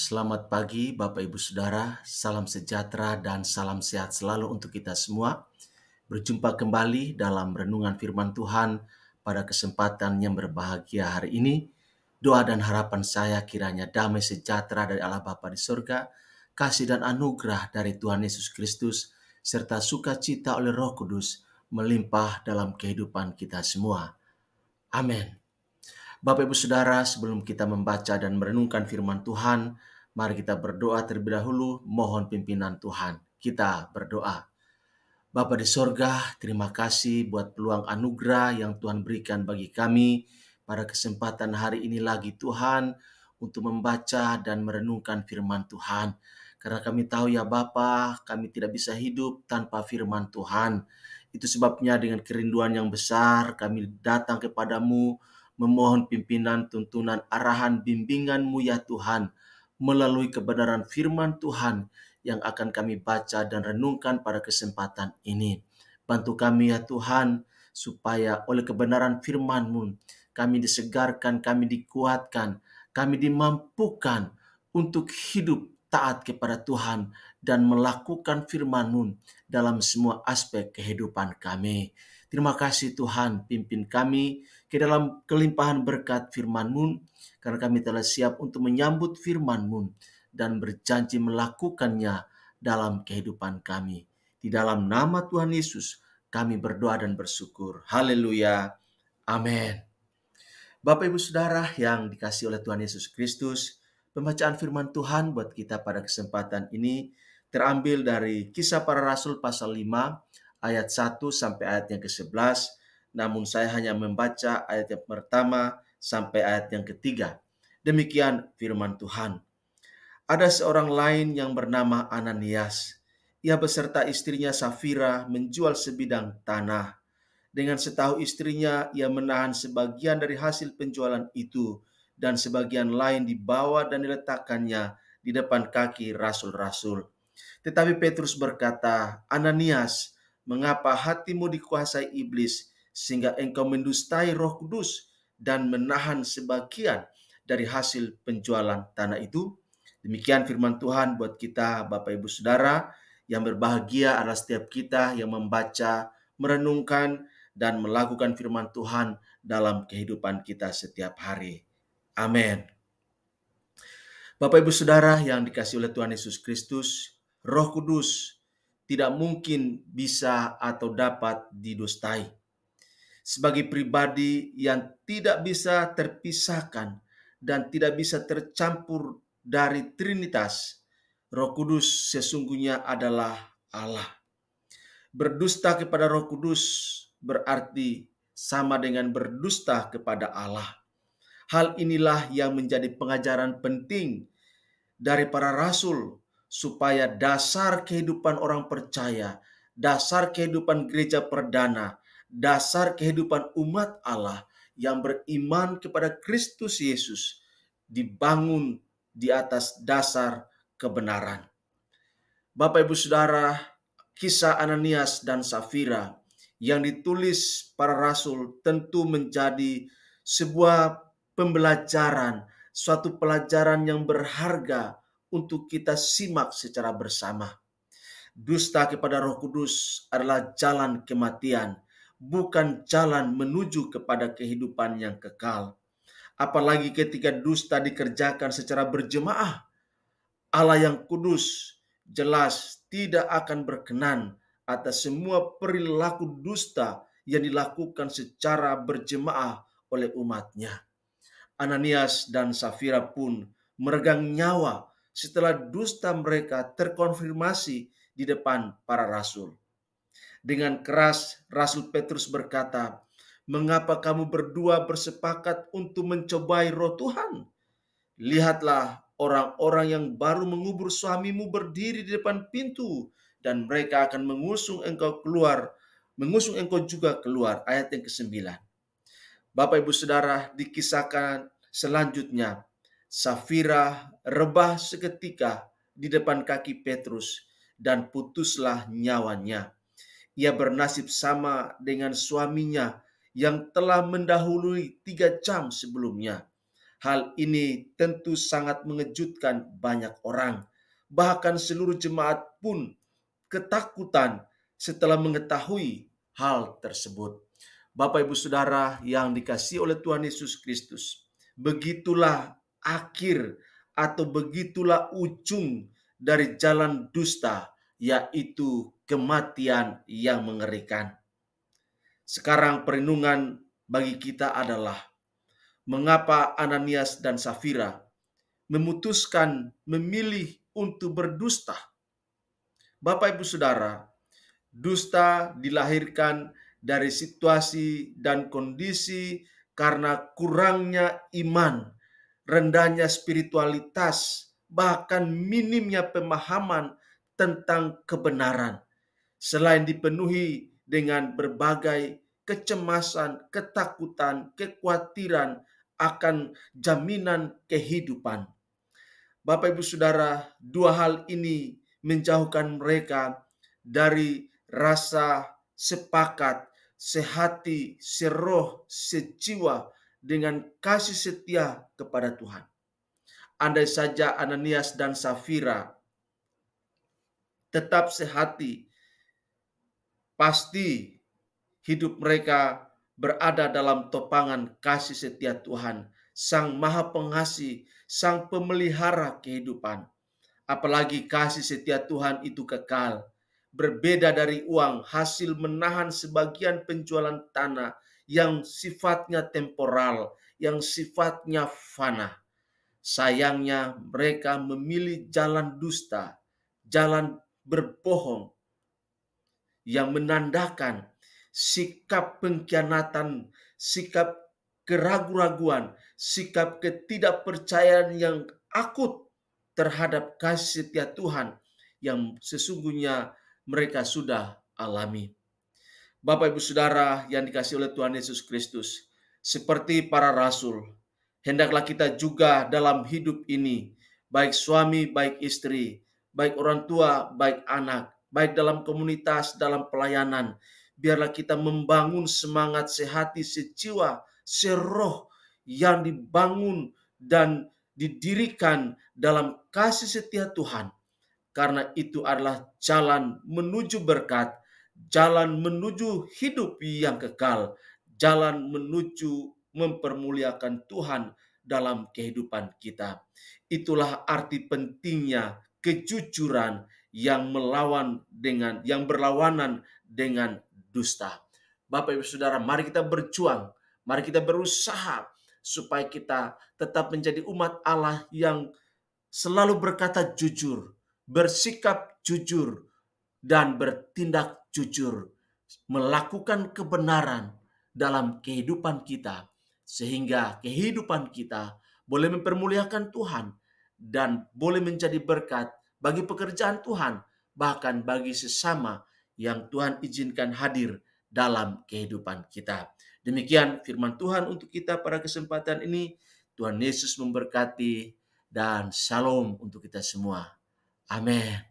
Selamat pagi Bapak Ibu Saudara, salam sejahtera dan salam sehat selalu untuk kita semua. Berjumpa kembali dalam renungan firman Tuhan pada kesempatan yang berbahagia hari ini. Doa dan harapan saya kiranya damai sejahtera dari Allah Bapa di surga, kasih dan anugerah dari Tuhan Yesus Kristus, serta sukacita oleh Roh Kudus melimpah dalam kehidupan kita semua. Amin. Bapak Ibu Saudara, sebelum kita membaca dan merenungkan firman Tuhan, mari kita berdoa terlebih dahulu, mohon pimpinan Tuhan. Kita berdoa. Bapa di sorga, terima kasih buat peluang anugerah yang Tuhan berikan bagi kami pada kesempatan hari ini lagi Tuhan, untuk membaca dan merenungkan firman Tuhan. Karena kami tahu ya Bapa, kami tidak bisa hidup tanpa firman Tuhan. Itu sebabnya dengan kerinduan yang besar kami datang kepadamu, memohon pimpinan, tuntunan, arahan, bimbingan-Mu ya Tuhan, melalui kebenaran firman Tuhan yang akan kami baca dan renungkan pada kesempatan ini. Bantu kami ya Tuhan, supaya oleh kebenaran firman-Mu, kami disegarkan, kami dikuatkan, kami dimampukan untuk hidup taat kepada Tuhan dan melakukan firman-Mu dalam semua aspek kehidupan kami. Terima kasih Tuhan, pimpin kami ke dalam kelimpahan berkat firman-Mu, karena kami telah siap untuk menyambut firman-Mu dan berjanji melakukannya dalam kehidupan kami. Di dalam nama Tuhan Yesus, kami berdoa dan bersyukur. Haleluya. Amin. Bapak Ibu Saudara yang dikasihi oleh Tuhan Yesus Kristus, pembacaan firman Tuhan buat kita pada kesempatan ini terambil dari Kisah Para Rasul pasal 5 ayat 1 sampai ayat yang ke-11. Namun saya hanya membaca ayat yang pertama sampai ayat yang ketiga. Demikian firman Tuhan. Ada seorang lain yang bernama Ananias. Ia beserta istrinya Safira menjual sebidang tanah. Dengan setahu istrinya, ia menahan sebagian dari hasil penjualan itu dan sebagian lain dibawa dan diletakkannya di depan kaki rasul-rasul. Tetapi Petrus berkata, Ananias, mengapa hatimu dikuasai iblis sehingga engkau mendustai Roh Kudus dan menahan sebagian dari hasil penjualan tanah itu? Demikian firman Tuhan buat kita Bapak Ibu Saudara. Yang berbahagia adalah setiap kita yang membaca, merenungkan, dan melakukan firman Tuhan dalam kehidupan kita setiap hari. Amin. Bapak Ibu Saudara yang dikasihi oleh Tuhan Yesus Kristus, Roh Kudus tidak mungkin bisa atau dapat didustai. Sebagai pribadi yang tidak bisa terpisahkan dan tidak bisa tercampur dari Trinitas, Roh Kudus sesungguhnya adalah Allah. Berdusta kepada Roh Kudus berarti sama dengan berdusta kepada Allah. Hal inilah yang menjadi pengajaran penting dari para rasul, supaya dasar kehidupan orang percaya, dasar kehidupan gereja perdana, dasar kehidupan umat Allah yang beriman kepada Kristus Yesus dibangun di atas dasar kebenaran. Bapak Ibu Saudara, kisah Ananias dan Safira yang ditulis para rasul tentu menjadi sebuah pembelajaran, suatu pelajaran yang berharga untuk kita simak secara bersama. Dusta kepada Roh Kudus adalah jalan kematian, bukan jalan menuju kepada kehidupan yang kekal. Apalagi ketika dusta dikerjakan secara berjemaah. Allah yang kudus jelas tidak akan berkenan atas semua perilaku dusta yang dilakukan secara berjemaah oleh umatnya. Ananias dan Safira pun meregang nyawa setelah dusta mereka terkonfirmasi di depan para rasul. Dengan keras Rasul Petrus berkata, "Mengapa kamu berdua bersepakat untuk mencobai Roh Tuhan? Lihatlah, orang-orang yang baru mengubur suamimu berdiri di depan pintu, dan mereka akan mengusung engkau juga keluar." Ayat yang ke-9. Bapak Ibu Saudara, dikisahkan selanjutnya, Safira rebah seketika di depan kaki Petrus dan putuslah nyawanya. Ia bernasib sama dengan suaminya yang telah mendahului 3 jam sebelumnya. Hal ini tentu sangat mengejutkan banyak orang. Bahkan seluruh jemaat pun ketakutan setelah mengetahui hal tersebut. Bapak Ibu Saudara yang dikasihi oleh Tuhan Yesus Kristus, begitulah akhir atau begitulah ujung dari jalan dusta, yaitu kematian yang mengerikan. Sekarang perenungan bagi kita adalah mengapa Ananias dan Safira memutuskan memilih untuk berdusta. Bapak Ibu Saudara, dusta dilahirkan dari situasi dan kondisi karena kurangnya iman, rendahnya spiritualitas, bahkan minimnya pemahaman tentang kebenaran. Selain dipenuhi dengan berbagai kecemasan, ketakutan, kekhawatiran akan jaminan kehidupan. Bapak Ibu Saudara, dua hal ini menjauhkan mereka dari rasa sepakat, sehati, seroh, sejiwa dengan kasih setia kepada Tuhan. Andai saja Ananias dan Safira tetap sehati, pasti hidup mereka berada dalam topangan kasih setia Tuhan, Sang Maha Pengasih, Sang Pemelihara kehidupan. Apalagi kasih setia Tuhan itu kekal. Berbeda dari uang hasil menahan sebagian penjualan tanah yang sifatnya temporal, yang sifatnya fana. Sayangnya mereka memilih jalan dusta, jalan berbohong yang menandakan sikap pengkhianatan, sikap keraguan-raguan, sikap ketidakpercayaan yang akut terhadap kasih setia Tuhan yang sesungguhnya mereka sudah alami. Bapak Ibu Saudara yang dikasihi oleh Tuhan Yesus Kristus, seperti para rasul, hendaklah kita juga dalam hidup ini, baik suami, baik istri, baik orang tua, baik anak, baik dalam komunitas, dalam pelayanan, biarlah kita membangun semangat sehati, sejiwa, seroh yang dibangun dan didirikan dalam kasih setia Tuhan. Karena itu adalah jalan menuju berkat, jalan menuju hidup yang kekal, jalan menuju mempermuliakan Tuhan dalam kehidupan kita. Itulah arti pentingnya kejujuran yang berlawanan dengan dusta. Bapak Ibu Saudara, mari kita berjuang, mari kita berusaha supaya kita tetap menjadi umat Allah yang selalu berkata jujur, bersikap jujur, dan bertindak jujur, melakukan kebenaran dalam kehidupan kita, sehingga kehidupan kita boleh mempermuliakan Tuhan dan boleh menjadi berkat bagi pekerjaan Tuhan, bahkan bagi sesama yang Tuhan izinkan hadir dalam kehidupan kita. Demikian firman Tuhan untuk kita pada kesempatan ini. Tuhan Yesus memberkati dan shalom untuk kita semua. Amin.